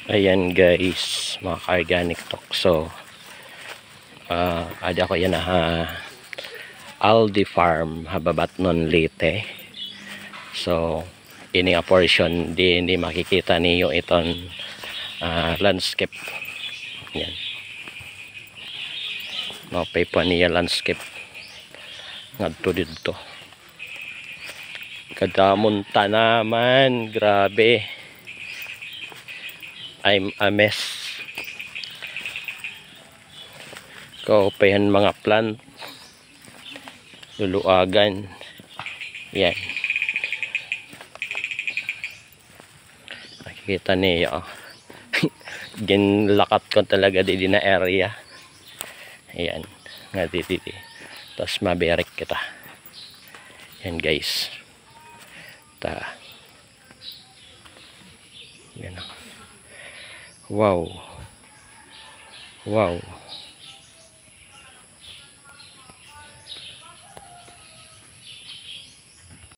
Ayan guys, mga ka-organic tokso. Ada ko yan Aldi Farm hababat non Leyte. So ini nga portion di makikita niyo iton landscape. Yan. Mapay pa niya landscape ngadto dito. Kadamon tanaman, grabe. I'm a mess. Kaupayan mga plant. Luluagan. Yan. Nakikita niyo. Ginlakat ko talaga di na area. Ayan. Nga dito. Tapos maberek kita. Yan guys. Yan. Wow.